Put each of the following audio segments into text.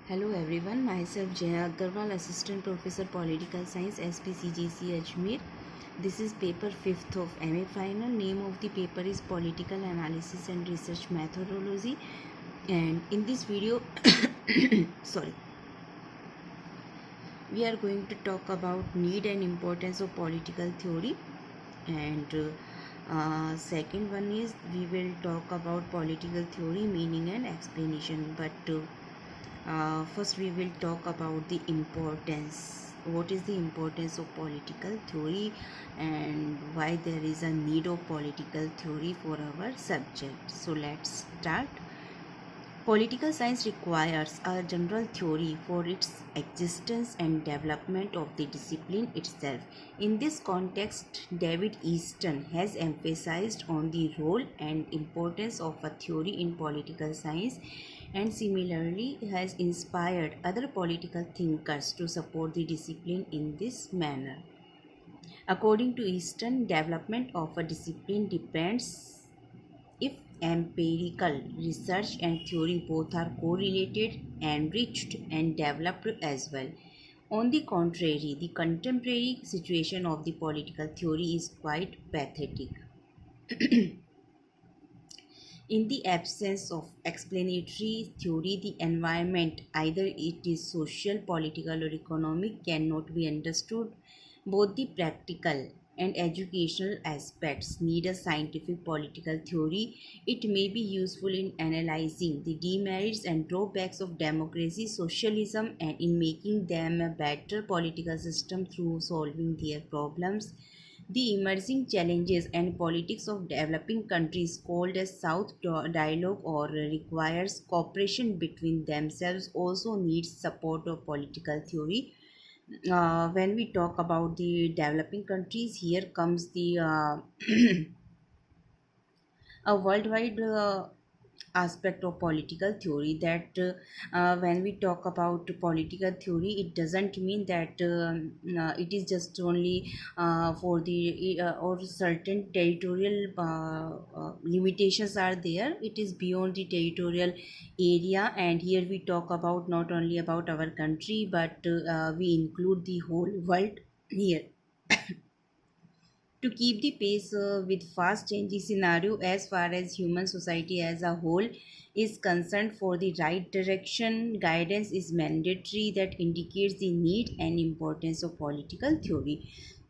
Hello everyone, myself Jaya Agarwal, Assistant Professor Political Science, SPCGC Ajmer. This is paper 5th of MA final. Name of the paper is Political Analysis and Research Methodology. And in this video, sorry, we are going to talk about need and importance of political theory. And second one is we will talk about political theory, meaning and explanation. But first we will talk about the importance. What is the importance of political theory and why there is a need of political theory for our subject. So let's start. Political science requires a general theory for its existence and development of the discipline itself. In this context, David Easton has emphasized on the role and importance of a theory in political science and similarly has inspired other political thinkers to support the discipline in this manner. According to Easton, development of a discipline depends if empirical research and theory both are correlated, enriched, and developed as well. On the contrary, the contemporary situation of the political theory is quite pathetic. In the absence of explanatory theory, the environment, either it is social, political, or economic, cannot be understood. Both the practical and educational aspects need a scientific political theory. It may be useful in analyzing the demerits and drawbacks of democracy, socialism, and in making them a better political system through solving their problems. The emerging challenges and politics of developing countries, called as South Dialogue or requires cooperation between themselves, also needs support of political theory. When we talk about the developing countries, here comes the a worldwide aspect of political theory that when we talk about political theory, it doesn't mean that it is just only for the or certain territorial limitations are there. It is beyond the territorial area, and here we talk about not only about our country but we include the whole world here to keep the pace with fast changing scenario as far as human society as a whole is concerned. For the right direction, guidance is mandatory that indicates the need and importance of political theory.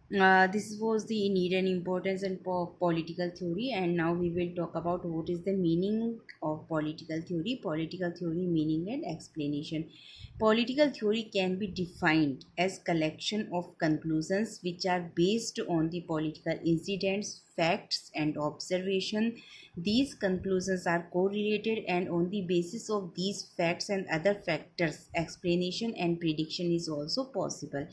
This was the need and importance and political theory, and now we will talk about what is the meaning of political theory. Political theory meaning and explanation. Political theory can be defined as collection of conclusions which are based on the political incidents, facts, and observation. These conclusions are correlated, and on the basis of these facts and other factors, explanation and prediction is also possible.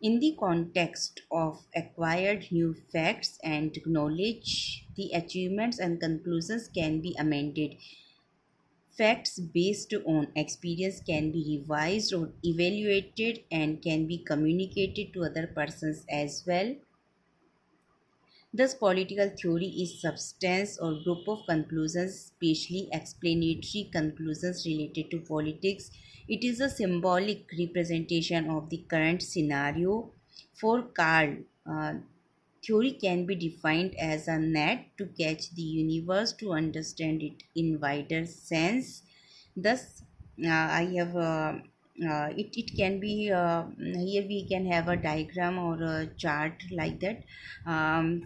In the context of acquired new facts and knowledge, the achievements and conclusions can be amended. Facts based on experience can be revised or evaluated and can be communicated to other persons as well. Thus, political theory is substance or group of conclusions, especially explanatory conclusions related to politics. It is a symbolic representation of the current scenario. For Karl, theory can be defined as a net to catch the universe to understand it in wider sense. Thus, I have it can be here we can have a diagram or a chart like that.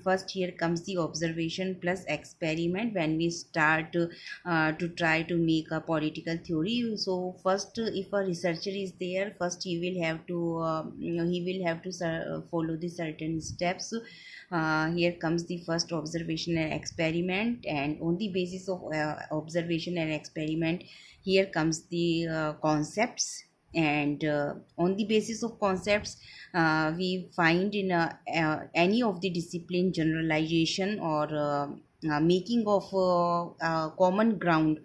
First, here comes the observation plus experiment when we start to try to make a political theory. So first, if a researcher is there, first he will have to he will have to follow the certain steps. Here comes the first observation and experiment, and on the basis of observation and experiment, here comes the concepts, and on the basis of concepts we find in any of the discipline generalization or making of common ground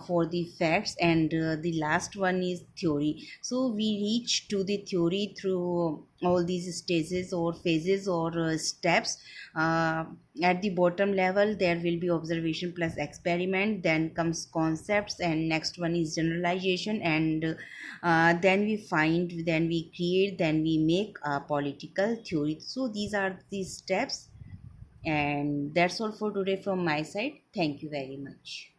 for the facts, and the last one is theory. So we reach to the theory through all these stages or phases or steps. uh, at the bottom level there will be observation plus experiment, then comes concepts, and next one is generalization, and then we find, then we create, then we make a political theory. So these are the steps, and that's all for today from my side. Thank you very much.